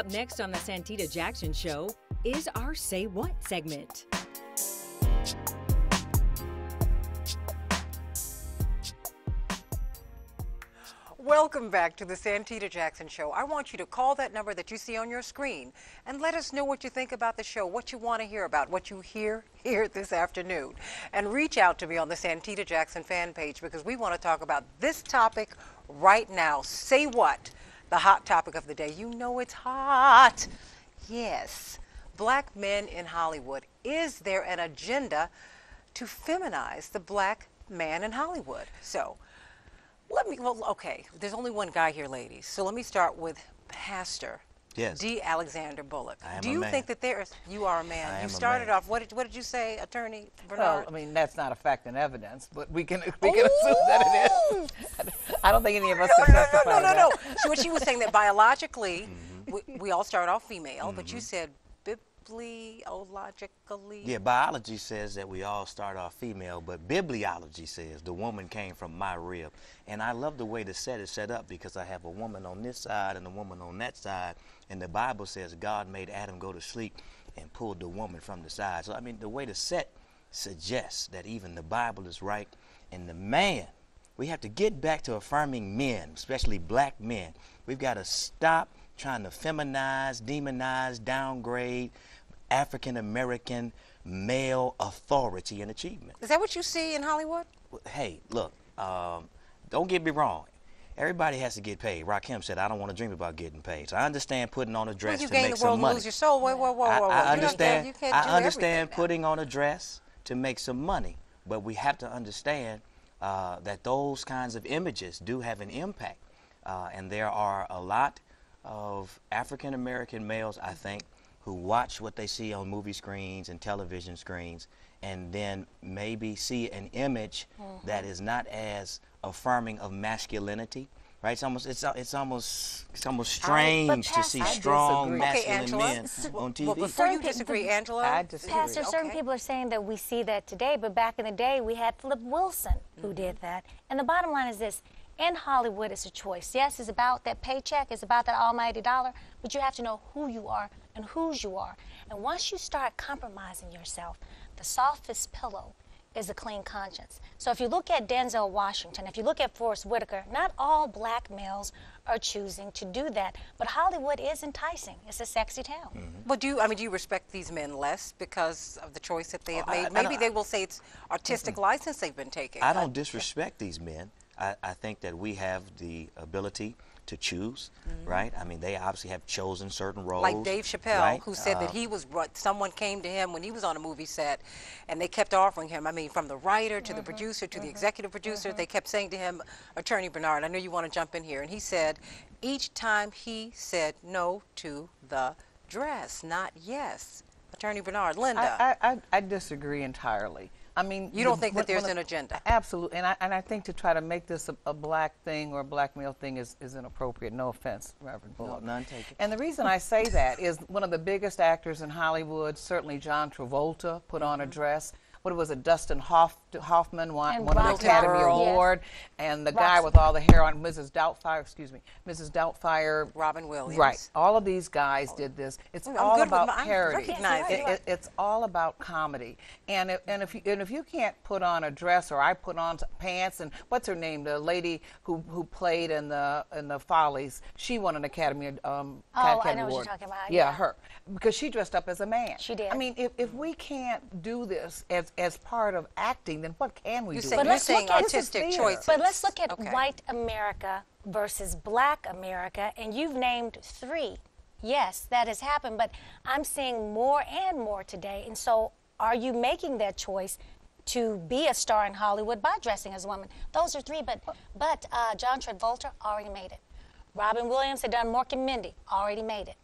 next on the Santita Jackson Show is our Say What segment. Welcome back to the Santita Jackson Show. I want you to call that number that you see on your screen and let us know what you think about the show, what you want to hear about, what you hear here this afternoon. And reach out to me on the Santita Jackson fan page because we want to talk about this topic right now. Say what? The hot topic of the day. You know it's hot. Yes. Black men in Hollywood. Is there an agenda to feminize the black man in Hollywood? So, okay, there's only one guy here, ladies. So let me start with Pastor D. Alexander Bullock. Do you think that you are a man? You started off, what did you say, Attorney Bernard? Well, I mean, that's not a fact and evidence, but we can assume that it is. I don't think any of us can testify to that. No. So what she was saying that biologically, we all start off female, but you said bibliologically. Yeah, biology says that we all start off female, but bibliology says the woman came from my rib. And I love the way the set is set up because I have a woman on this side and a woman on that side. And the Bible says God made Adam go to sleep and pulled the woman from the side. So, I mean, the way the set suggests that even the Bible is right. And the man, we have to get back to affirming men, especially black men. We've got to stop trying to feminize, demonize, downgrade African-American male authority and achievement. Is that what you see in Hollywood? Hey, look, don't get me wrong. Everybody has to get paid. Rakim said, I don't want to dream about getting paid. So I understand putting on a dress to make some money. Lose your soul. Whoa. I understand putting on a dress to make some money. But we have to understand that those kinds of images do have an impact. And there are a lot of African-American males, I think, who watch what they see on movie screens and television screens and then maybe see an image that is not as affirming of masculinity, right? It's almost strange to see strong masculine men on TV. Well, before you disagree, Angela? I disagree. Pastor, certain people are saying that we see that today, but back in the day, we had Flip Wilson who did that. And the bottom line is this. In Hollywood, it's a choice. Yes, it's about that paycheck. It's about that almighty dollar. But you have to know who you are and whose you are. And once you start compromising yourself, the softest pillow is a clean conscience. So if you look at Denzel Washington, if you look at Forrest Whitaker, not all black males are choosing to do that. But Hollywood is enticing. It's a sexy town. But do you respect these men less because of the choice that they have made? Maybe they will say it's artistic license they've been taking. I don't disrespect these men. I think that we have the ability to choose, right? I mean, they obviously have chosen certain roles. Like Dave Chappelle, right? who said that he was someone came to him when he was on a movie set, and they kept offering him, I mean, from the writer to the producer to the executive producer, they kept saying to him, Attorney Bernard, I know you want to jump in here, and he said, each time he said no to the dress, not yes. Attorney Bernard, Linda. I disagree entirely. I mean, you don't think that there's an agenda? Absolutely, and I think to try to make this a black thing or a black male thing is inappropriate. No offense, Reverend Bullock. No, none taken. And the reason I say that is one of the biggest actors in Hollywood, certainly John Travolta, put on a dress. What was it? Dustin Hoffman won an Academy Award, and the guy with all the hair on, Mrs. Doubtfire, Robin Williams. Right. All of these guys did this. It's all about parody. It's all about comedy. And if you can't put on a dress, or I put on pants, and what's her name? The lady who played in the Follies, she won an Academy Award. I know what you're talking about. Yeah, her, because she dressed up as a man. She did. I mean, if we can't do this as part of acting, then what can we do? You're saying artistic choices. But let's look at white America versus black America, and you've named 3. Yes, that has happened, but I'm seeing more and more today. And so are you making that choice to be a star in Hollywood by dressing as a woman? Those are 3, but John Travolta already made it. Robin Williams had done Mork and Mindy, already made it.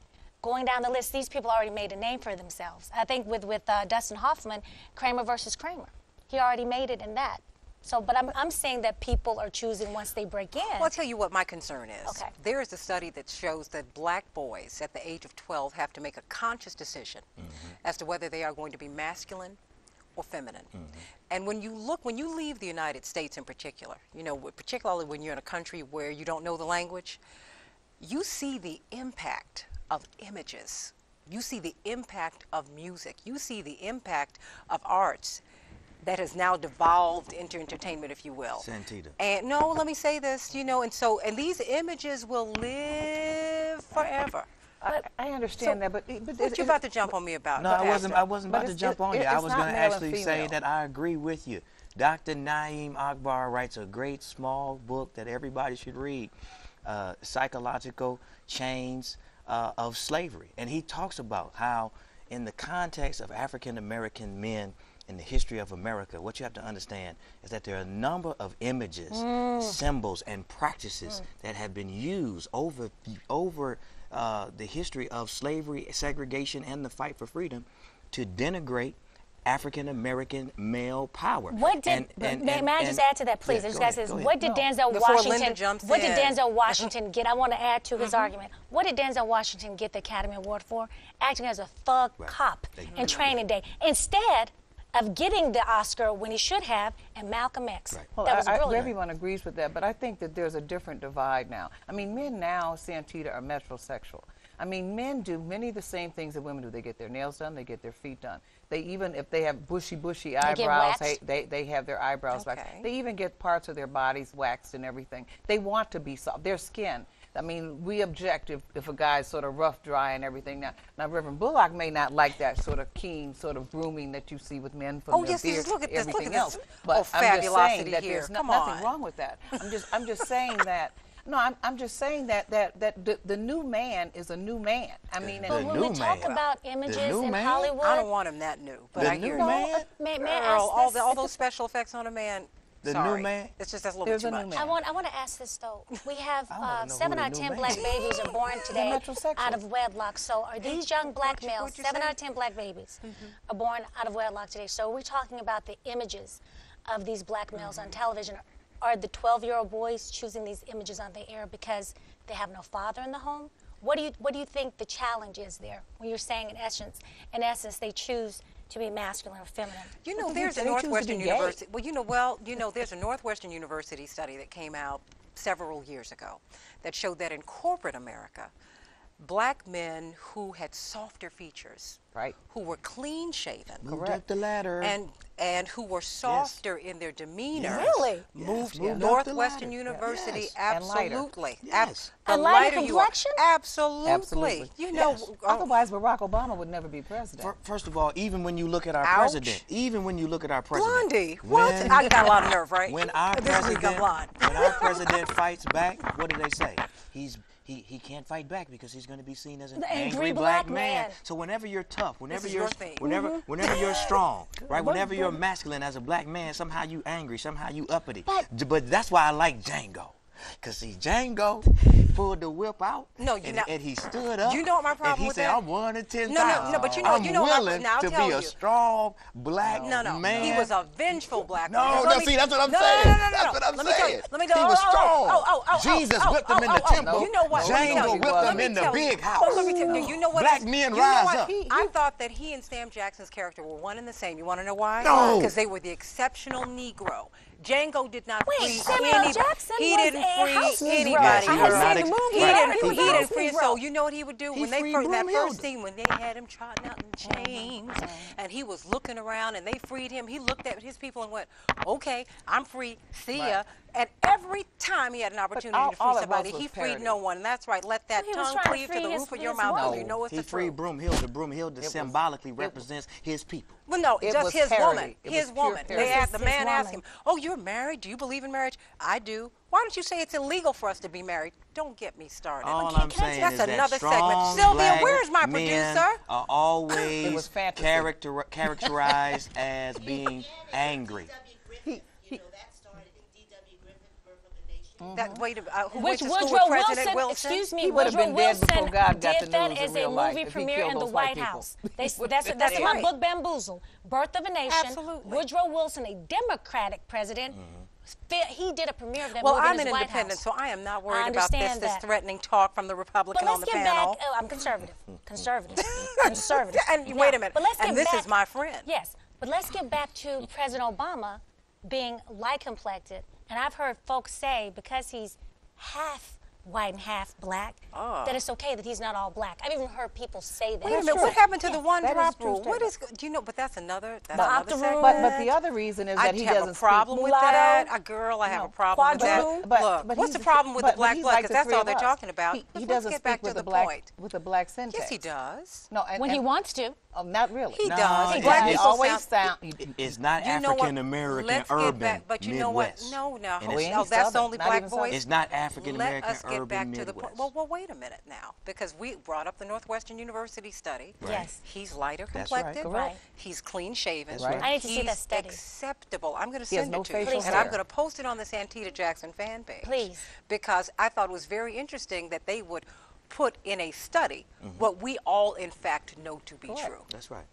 Going down the list, these people already made a name for themselves. I think with Dustin Hoffman, Kramer versus Kramer, he already made it in that. So, but I'm saying that people are choosing once they break in. Well, I'll tell you what my concern is. Okay. There is a study that shows that black boys at the age of 12 have to make a conscious decision as to whether they are going to be masculine or feminine. And when you leave the United States in particular, particularly when you're in a country where you don't know the language, you see the impact of images. You see the impact of music. You see the impact of arts that has now devolved into entertainment, if you will. Santita. And no, let me say this, you know, and these images will live forever. I understand that, but what you about to jump on me about? No, I wasn't about to jump on you. I was going to actually say that I agree with you. Dr. Naeem Akbar writes a great small book that everybody should read, Psychological Chains of Slavery. And he talks about how in the context of African American men in the history of America, what you have to understand is that there are a number of images, symbols, and practices that have been used over the history of slavery, segregation, and the fight for freedom to denigrate African American male power. What did may I just add to that, please? Yes, This guy says, what did Denzel Washington get? I want to add to his argument. What did Denzel Washington get the Academy Award for? Acting as a thug cop in Training Day, instead of getting the Oscar when he should have in Malcolm X. Right. Well, that was brilliant. Everyone agrees with that, but I think that there's a different divide now. I mean, men now, Santita, are metrosexual. I mean, men do many of the same things that women do. They get their nails done, they get their feet done. They even, if they have bushy eyebrows, they have their eyebrows waxed. They even get parts of their bodies waxed and everything. They want to be soft. Their skin. I mean, we object if a guy's sort of rough, dry, and everything. Now, Reverend Bullock may not like that sort of keen sort of grooming that you see with men from their beard, look at this, everything else. But I'm just saying that here. there's nothing wrong with that. I'm just saying that. No, I'm just saying that the new man is a new man. I mean, but when we talk about images in Hollywood, I don't want him that new. But I hear may I ask this? all those special effects on a man. New man? It's just that's a little bit too much. I want to ask this though. We have 7 out of 10 black babies are born today out of wedlock. So are these young black males, 7 out of 10 black babies are born out of wedlock today. So we're talking about the images of these black males on television. Are the 12-year-old boys choosing these images on the air because they have no father in the home? What do you think the challenge is there when you're saying in essence they choose to be masculine or feminine? You know, there's a Northwestern University. There's a Northwestern University study that came out several years ago that showed that in corporate America, black men who had softer features, who were clean shaven, moved up the ladder, and who were softer in their demeanor, moved Northwestern University, absolutely. And lighter complexion? Absolutely. You know, otherwise Barack Obama would never be president. First of all, even when you look at our president, Blondie, what? I got a lot of nerve, right? When our president fights back, what do they say? He can't fight back because he's going to be seen as an angry black man. So whenever you're tough, whenever you're strong, right? Whenever you're masculine as a black man, somehow you angry, somehow you uppity. But that's why I like Django. Because see, Django pulled the whip out, and he stood up. You know what my problem with that? And he said, I'm 1 in 10,000. No, but I'm willing to be a strong black man. He was a vengeful black man. See, that's what I'm saying. That's what I'm saying. He was strong. Jesus whipped him in the temple. You know what? Django whipped him in the big house. Let me tell you, you know what? Black men rise up. I thought that he and Sam Jackson's character were one and the same. You want to know why? No. Because they were the exceptional Negro. Django did not free Samuel Jackson he didn't free anybody. He didn't free. So you know what he would do when that first scene when they had him trotting out in chains, and he was looking around and they freed him. He looked at his people and went, "Okay, I'm free. See ya." And every time he had an opportunity to free somebody, he freed no one. And that's right. Let that tongue cleave to the roof of your mouth. No, you know it's he freed Broomhill. The Broomhill that symbolically represents his people. Well, no, just his woman. His woman. The man asked him, "Oh, you're married? Do you believe in marriage?" "I do." "Why don't you say it's illegal for us to be married?" Don't get me started. All I'm saying that's is another that strong segment. Sylvia, black where's my men producer? Are always characterized as being angry. Which Woodrow Wilson, excuse me, Woodrow Wilson did that as a movie premiere in the White House. That's in my book, Bamboozle. Birth of a Nation. Absolutely. Woodrow Wilson, a Democratic president, he did a premiere of that movie in his White House. Well, I'm an independent, so I am not worried about this threatening talk from the Republican on the panel. I'm conservative. Conservative. And wait a minute. And this is my friend. Yes. But let's get back to President Obama being light-complected. And I've heard folks say because he's half white and half black, that it's okay that he's not all black. I've even heard people say that. Wait a minute, what happened to the one drop rule? What is, do you know, but that's another segment. But the other reason is that he doesn't have a problem with that. A girl, I have a problem with that. Look, what's the problem with the black blood? Because that's all they're talking about. He doesn't speak with the black syntax. Yes, he does. No, when he wants to. Oh, not really. He does. He always sound. It's not African American urban. But you know what? No, that's the only black voice. It's not African American urban. Let us get back to the point. Midwest. Well, wait a minute now, because we brought up the Northwestern University study. Right. Yes. He's lighter That's complected. right. He's clean shaven. Right. I need to see that He's study. acceptable. I'm going to He has send no it to you, facial and hair. I'm going to post it on the Santita Jackson fan page. Please. Because I thought it was very interesting that they would put in a study what we all, in fact, know to be true. That's right.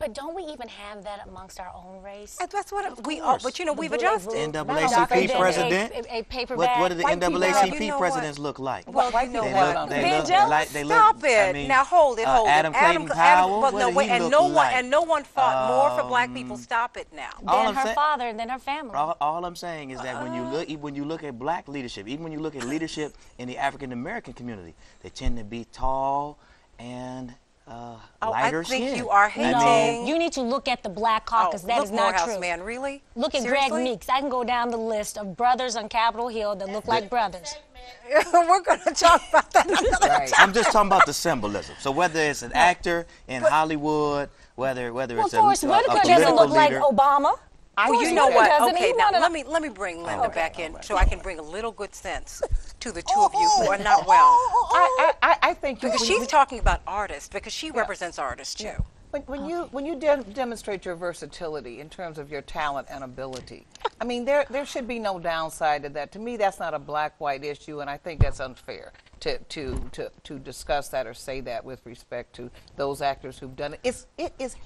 But don't we even have that amongst our own race? That's what we all. But you know, we've adjusted. NAACP president. A paperback. What do the NAACP presidents look like? Well, you know what? They look. Stop it! I mean, Now hold it. Adam Clayton Powell. But no, what did he and look like? no one fought more for black people. Stop it now. Than her father and then her family. All I'm saying is that when you look at black leadership, even when you look at leadership in the African American community, they tend to be tall and lighter skin. I think you are hating. No, you need to look at the Black Caucus. That is not true. Man, really? Look at Seriously? Greg Meeks. I can go down the list of brothers on Capitol Hill that look like brothers. We're going to talk about that another time. I'm just talking about the symbolism. So whether it's an actor in Hollywood, whether it's Forrest a Whitaker political doesn't look like leader. Obama. Well, you know what? Doesn't Okay, he now wanna- let me bring Linda back in so I can bring a little good sense to the two of you who are not well. I think Because she's talking about artists, because she represents artists too. When you demonstrate your versatility in terms of your talent and ability, I mean, there should be no downside to that. To me, that's not a black-white issue, and I think that's unfair to discuss that or say that with respect to those actors who've done it. It is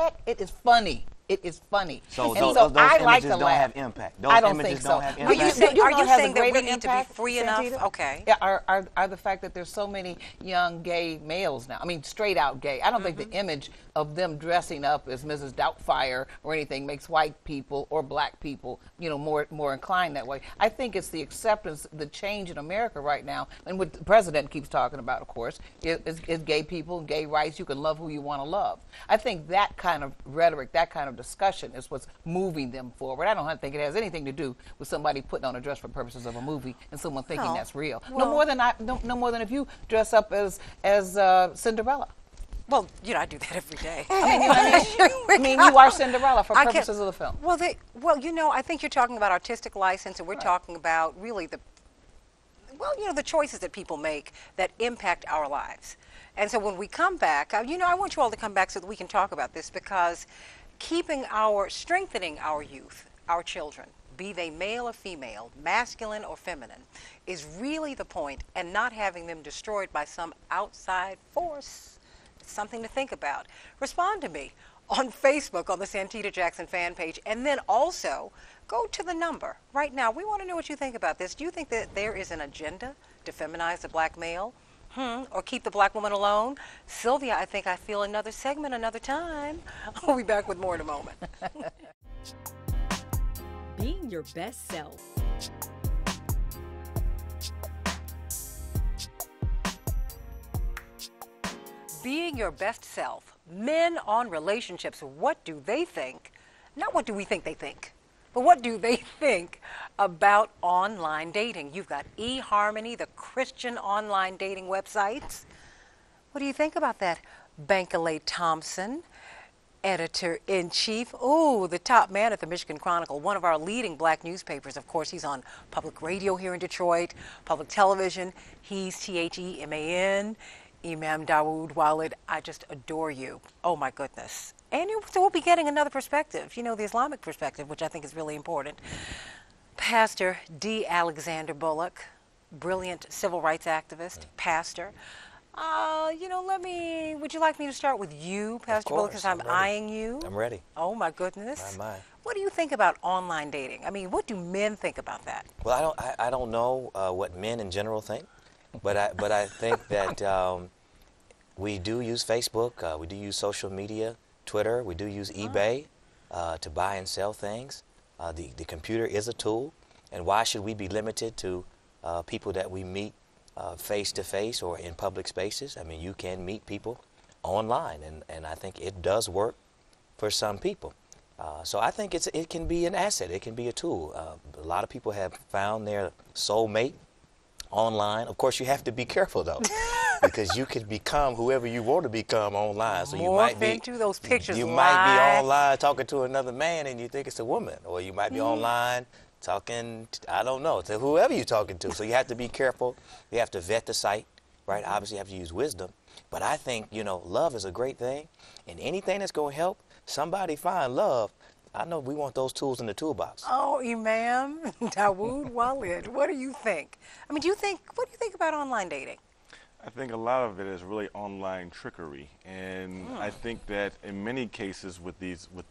funny. It is funny. So and those I images like to don't laugh. have impact. Those I don't images think so. don't have Are you impact. saying, You know what has a that we greater need to be impact, free enough? Santita? Okay. Yeah, are the fact that there's so many young gay males now. I mean, straight out gay. I don't think the image of them dressing up as Mrs. Doubtfire or anything makes white people or black people, more inclined that way. I think it's the acceptance, the change in America right now, and what the president keeps talking about, of course, is gay people and gay rights. You can love who you want to love. I think that kind of rhetoric, that kind of discussion is what's moving them forward. I don't think it has anything to do with somebody putting on a dress for purposes of a movie and someone thinking that's real. Well, no more than if you dress up as Cinderella. Well, I do that every day. I mean, you are Cinderella for purposes of the film. Well, I think you're talking about artistic license, and we're talking about really the choices that people make that impact our lives. And so when we come back, I want you all to come back so that we can talk about this, because strengthening our youth, our children, be they male or female, masculine or feminine, is really the point, and not having them destroyed by some outside force. It's something to think about. Respond to me on Facebook on the Santita Jackson fan page, and then also go to the number. Right now, we want to know what you think about this. Do you think that there is an agenda to feminize the black male? Or keep the black woman alone? Sylvia, I think I feel another segment another time. I'll be back with more in a moment. Being your best self. Being your best self. Men on relationships, what do they think? Not what do we think they think, but what do they think about online dating? You've got eHarmony, the Christian online dating websites. What do you think about that? Bankalay Thompson, editor-in-chief. Ooh, the top man at the Michigan Chronicle, one of our leading black newspapers. Of course, he's on public radio here in Detroit, public television. He's THEMAN. Imam Dawood Walid, I just adore you. Oh, my goodness. And so we'll be getting another perspective, the Islamic perspective, which I think is really important. Pastor D. Alexander Bullock, brilliant civil rights activist, pastor. Would you like me to start with you, Pastor Bullock, because I'm eyeing you? I'm ready. Oh, my goodness. My. What do you think about online dating? I mean, what do men think about that? Well, I don't know what men in general think, but I think that we do use Facebook, we do use social media, Twitter, we do use eBay to buy and sell things. The computer is a tool, and why should we be limited to people that we meet face-to-face or in public spaces. I mean, you can meet people online, and I think it does work for some people. So I think it can be an asset. It can be a tool. A lot of people have found their soulmate online. Of course, you have to be careful, though, because you could become whoever you want to become online. So you might be into those pictures. You might be online talking to another man, and you think it's a woman, or you might be online talking, I don't know, to whoever you're talking to. So you have to be careful. You have to vet the site, right? Obviously, you have to use wisdom. But I think, you know, love is a great thing, and anything that's going to help somebody find love, I know we want those tools in the toolbox. Oh, Imam Dawood Walid, what do you think? I mean, what do you think about online dating? I think a lot of it is really online trickery, and I think that in many cases with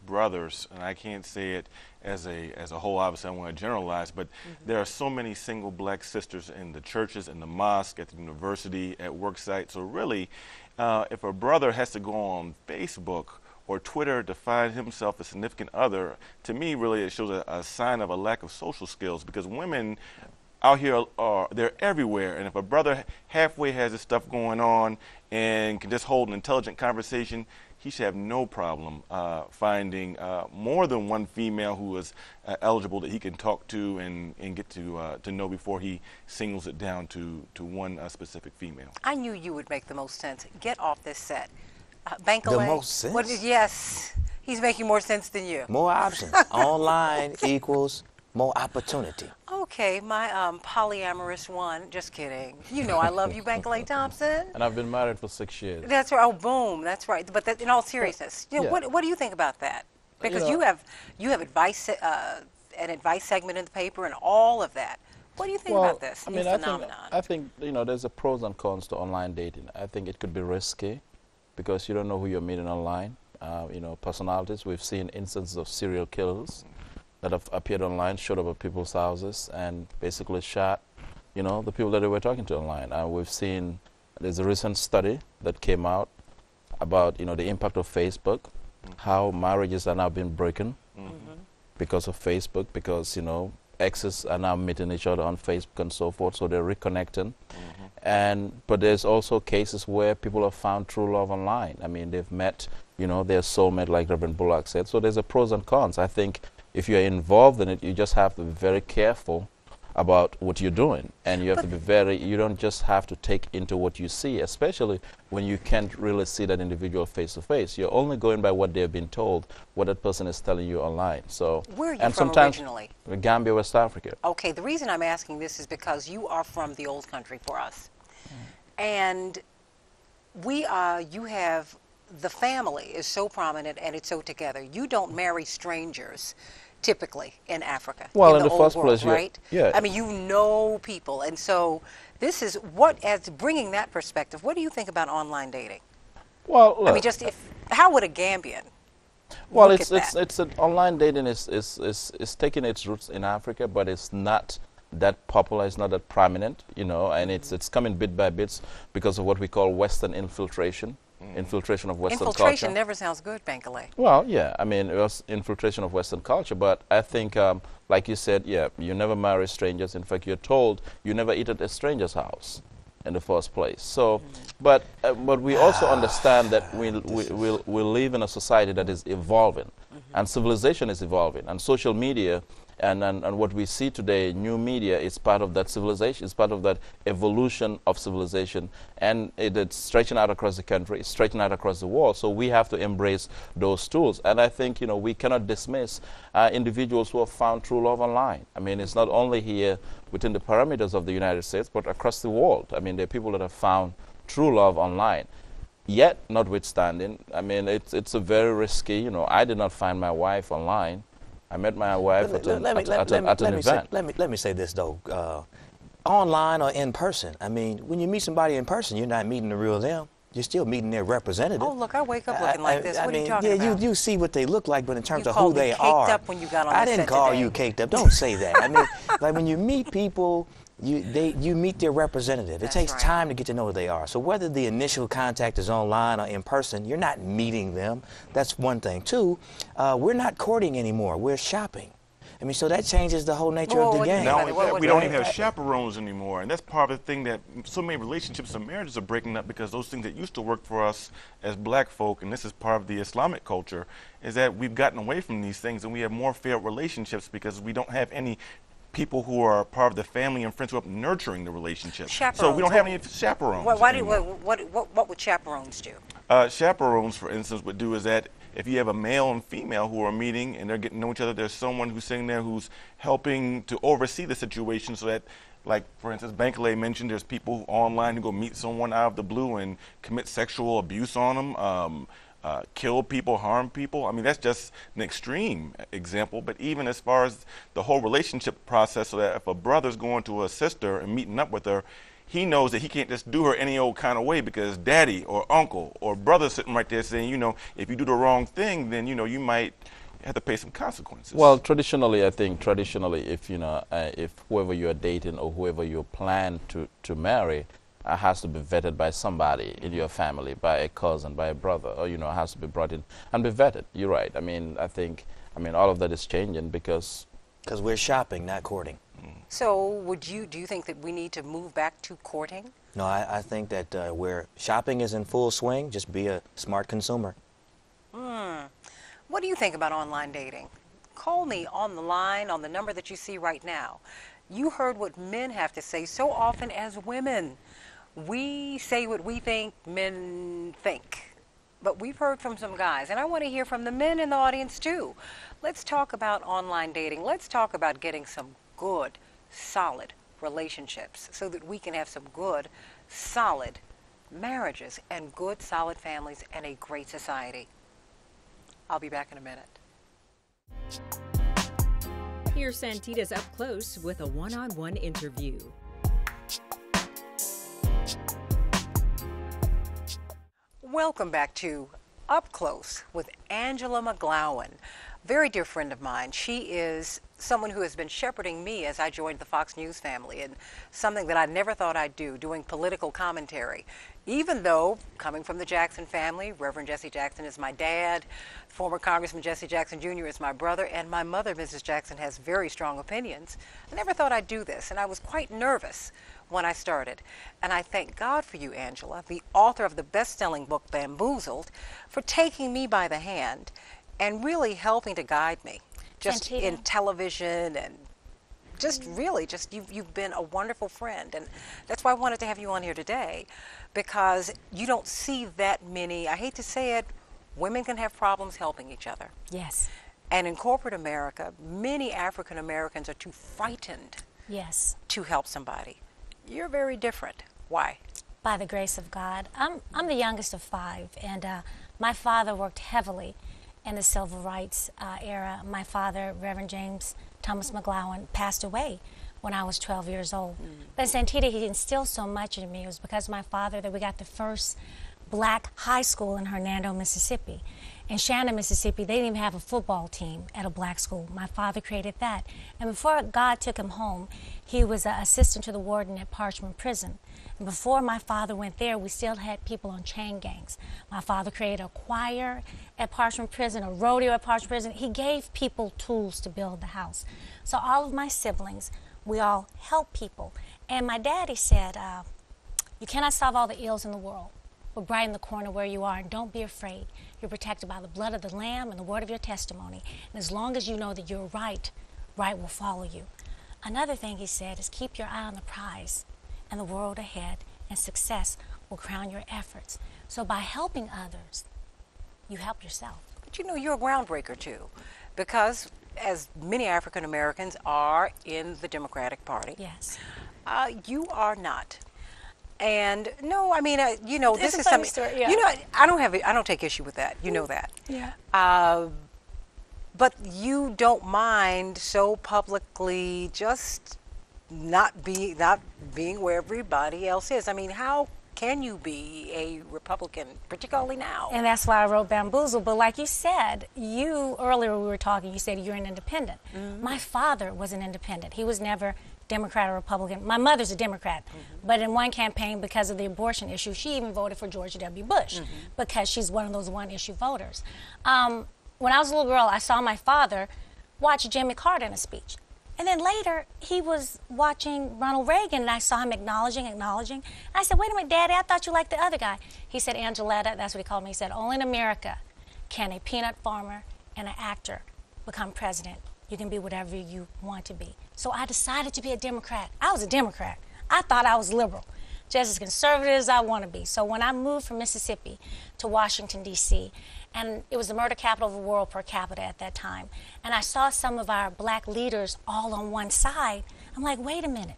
brothers, and I can't say it as a whole, obviously I want to generalize, but there are so many single black sisters in the churches, in the mosque, at the university, at work sites. So really, if a brother has to go on Facebook or Twitter to find himself a significant other, to me really it shows a sign of a lack of social skills, because women out here they're everywhere, and if a brother halfway has this stuff going on and can just hold an intelligent conversation, he should have no problem finding more than one female who is eligible that he can talk to and get to know before he singles it down to one specific female. I knew you would make the most sense. Get off this set. Bankole. The most sense? Yes, he's making more sense than you. More options. Online equals more opportunity. Okay, my polyamorous one. Just kidding. You know I love you, Bankole Thompson. And I've been married for 6 years. That's right. Oh, boom. That's right. But in all seriousness, you know, what do you think about that? Because you have advice, an advice segment in the paper, and all of that. What do you think about this new phenomenon? I think there's a pros and cons to online dating. I think it could be risky because you don't know who you're meeting online. Personalities. We've seen instances of serial killers that have appeared online, showed up at people's houses, and basically shot, the people that they were talking to online. We've seen, there's a recent study that came out about, the impact of Facebook, how marriages are now being broken because of Facebook, because, exes are now meeting each other on Facebook and so forth, so they're reconnecting. But there's also cases where people have found true love online. I mean, they've met, their soulmate, like Reverend Bullock said. So there's a pros and cons. I think if you're involved in it, you just have to be very careful about what you're doing. And you have to be you don't just have to take into what you see, especially when you can't really see that individual face to face. You're only going by what they've been told, what that person is telling you online. So, where are you from originally? Gambia, West Africa. Okay, the reason I'm asking this is because you are from the old country for us. And you have, the family is so prominent and it's so together. You don't marry strangers typically in Africa. Well, in the first world, place, right? Yeah. I mean, you know people, and so this is as bringing that perspective. What do you think about online dating? Well, look, I mean, how would a Gambian? Well, it's online dating is taking its roots in Africa, but it's not that popular, it's not that prominent, and it's coming bit by bit because of what we call Western infiltration. Infiltration of Western culture. Infiltration never sounds good, Bankole. Well, yeah, I mean, it was infiltration of Western culture, but I think, like you said, you never marry strangers. In fact, you're told you never eat at a stranger's house in the first place. So, but we also understand that we live in a society that is evolving, and civilization is evolving, and social media and what we see today, new media, is part of that civilization, it's part of that evolution of civilization, and it's stretching out across the country, it's stretching out across the world, so we have to embrace those tools. And I think, we cannot dismiss individuals who have found true love online. I mean, it's not only here within the parameters of the United States, but across the world. I mean, there are people that have found true love online. Yet, notwithstanding, I mean, it's a very risky, I did not find my wife online. I met my wife at an event. Let me say this, though. Online or in person, I mean, when you meet somebody in person, you're not meeting the real them. You're still meeting their representative. Oh, look, I wake up looking like this. What are you talking about? You see what they look like, but in terms of who they are. Caked up when you got on I the didn't set call today. you caked up. Don't say that. I mean, like when you meet people, you meet their representative. That's it takes right. time to get to know who they are. So whether the initial contact is online or in person, you're not meeting them. That's one thing. Two, we're not courting anymore. We're shopping. I mean, so that changes the whole nature of the game. Not only that, we don't even have chaperones anymore, and that's part of the thing that so many relationships and marriages are breaking up, because those things that used to work for us as black folk, and this is part of the Islamic culture, is that we've gotten away from these things and we have more failed relationships because we don't have any people who are part of the family and friends who are nurturing the relationship. Chaperones. So we don't have any chaperones. What would chaperones do? Chaperones, for instance, would do is that if you have a male and female who are meeting and they're getting to know each other, there's someone who's sitting there who's helping to oversee the situation, so that, like, for instance, Bankole mentioned there's people online who go meet someone out of the blue and commit sexual abuse on them, kill people, harm people. I mean, that's just an extreme example. But even as far as the whole relationship process, so that if a brother's going to a sister and meeting up with her, he knows that he can't just do her any old kind of way, because daddy or uncle or brother sitting right there saying, you know, if you do the wrong thing, then, you know, you might have to pay some consequences. Well, traditionally, I think, if, you know, if whoever you're dating or whoever you plan to marry has to be vetted by somebody in your family, by a cousin, by a brother, or, you know, has to be brought in and be vetted. You're right. I mean, all of that is changing because we're shopping, not courting. So do you think that we need to move back to courting? No, I think that where shopping is in full swing, just be a smart consumer. What do you think about online dating? Call me on the line on the number that you see right now. You heard what men have to say. So often as women, we say what we think men think. But we've heard from some guys, and I want to hear from the men in the audience too. Let's talk about online dating. Let's talk about getting some good, solid relationships so that we can have some good, solid marriages and good, solid families and a great society. I'll be back in a minute. Here's Santita's Up Close with a one-on-one interview. Welcome back to Up Close with Angela McGlowan. Very dear friend of mine. She is someone who has been shepherding me as I joined the Fox News family, and something that I never thought I'd do, doing political commentary. Even though, coming from the Jackson family, Reverend Jesse Jackson is my dad, former Congressman Jesse Jackson Jr. is my brother, and my mother, Mrs. Jackson, has very strong opinions. I never thought I'd do this, and I was quite nervous when I started. And I thank God for you, Angela, the author of the best-selling book, Bamboozled, for taking me by the hand and really helping to guide me, just Santita. in television and just really, you've been a wonderful friend. And that's why I wanted to have you on here today, because you don't see that many, I hate to say it, women can have problems helping each other. Yes. And in corporate America, many African Americans are too frightened Yes. to help somebody. You're very different. Why? By the grace of God. I'm the youngest of 5, and my father worked heavily in the civil rights era. My father, Reverend James Thomas McGlowan, passed away when I was 12 years old. But Santita, he instilled so much in me. It was because of my father that we got the first black high school in Hernando, Mississippi. In Shannon, Mississippi, they didn't even have a football team at a black school. My father created that. And before God took him home, he was an assistant to the warden at Parchman Prison. And before my father went there, we still had people on chain gangs. My father created a choir at Parchman Prison, a rodeo at Parchman Prison. He gave people tools to build the house. So all of my siblings, we all help people. And my daddy said, you cannot solve all the ills in the world, but brighten the corner where you are, and don't be afraid. You're protected by the blood of the Lamb and the word of your testimony. And as long as you know that you're right, right will follow you. Another thing he said is keep your eye on the prize and the world ahead, and success will crown your efforts. So by helping others, you help yourself. But you know, you're a groundbreaker too, because as many African Americans are in the Democratic Party, Yes. You are not. And no, I mean, you know, It's this a is funny something. story, yeah. You know, I don't take issue with that. You know that. Yeah. But you don't mind so publicly just not being where everybody else is. I mean, how can you be a Republican, particularly now? And that's why I wrote Bamboozle. But like you said, earlier we were talking, you said you're an independent. My father was an independent. He was never Democrat or Republican. My mother's a Democrat, but in one campaign, because of the abortion issue, she even voted for George W. Bush because she's one of those one-issue voters. When I was a little girl, I saw my father watch Jimmy Carter in a speech. And then later, he was watching Ronald Reagan, and I saw him acknowledging. And I said, wait a minute, Daddy, I thought you liked the other guy. He said, Angeletta, that's what he called me. He said, only in America can a peanut farmer and an actor become president. You can be whatever you want to be. So I decided to be a Democrat. I was a Democrat. I thought I was liberal, just as conservative as I want to be. So when I moved from Mississippi to Washington, D.C., and it was the murder capital of the world per capita at that time, and I saw some of our black leaders all on one side, I'm like, wait a minute.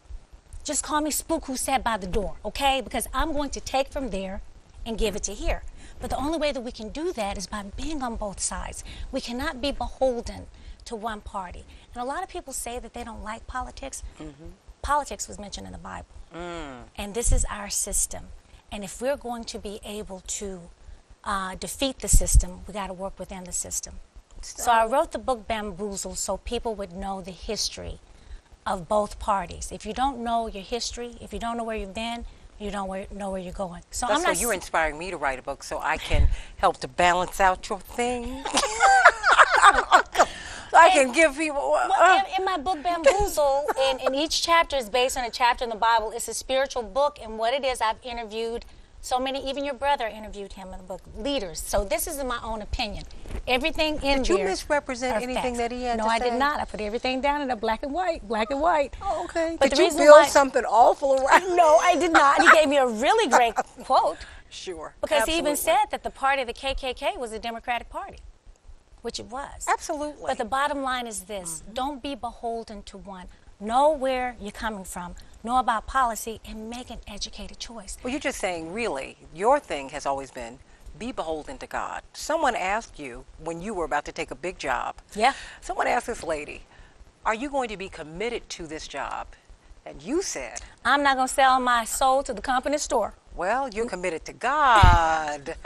Just call me Spook who sat by the door, okay? Because I'm going to take from there and give it to here. But the only way that we can do that is by being on both sides. We cannot be beholden to one party. And a lot of people say that they don't like politics. Politics was mentioned in the Bible. And this is our system. And if we're going to be able to defeat the system, we got to work within the system. So I wrote the book Bamboozled so people would know the history of both parties. If you don't know your history, if you don't know where you've been, you don't know where you're going. So that's why you're inspiring me to write a book so I can help to balance out your thing. I can give people. In my book Bamboozle, and each chapter is based on a chapter in the Bible. It's a spiritual book, and what it is, I've interviewed so many. Even your brother interviewed him in the book. Leaders. So this is in my own opinion. Everything in there. Did you misrepresent anything that he had to say? No, I did not. I put everything down in a black and white. Black and white. Oh, okay. But did you build something awful around? No, I did not. He gave me a really great quote. Sure. Because absolutely. he even said that the party of the KKK was a Democratic Party. Which it was. Absolutely. But the bottom line is this. Don't be beholden to one. Know where you're coming from. Know about policy and make an educated choice. Well, you're just saying, really, your thing has always been be beholden to God. Someone asked you when you were about to take a big job. Yeah. Someone asked this lady, are you going to be committed to this job? And you said, I'm not going to sell my soul to the company store. Well, you're committed to God.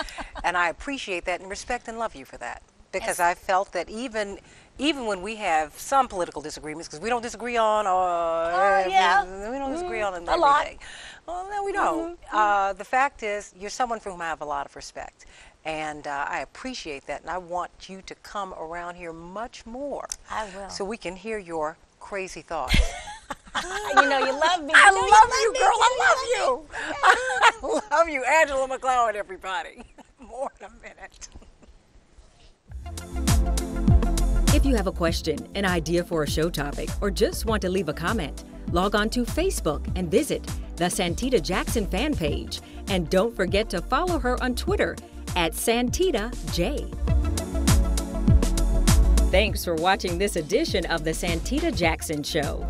And I appreciate that and respect and love you for that. Because I felt that even when we have some political disagreements, because we don't disagree on, we don't disagree on everything. Lot. Well, no, we don't. The fact is, you're someone for whom I have a lot of respect, and I appreciate that, and I want you to come around here much more. I will. So we can hear your crazy thoughts. You know you love me. I love you, girl. I love you. I love you, Angela McCloud, everybody. More in a minute. If you have a question, an idea for a show topic, or just want to leave a comment, log on to Facebook and visit the Santita Jackson fan page. And don't forget to follow her on Twitter at SantitaJ. Thanks for watching this edition of the Santita Jackson Show.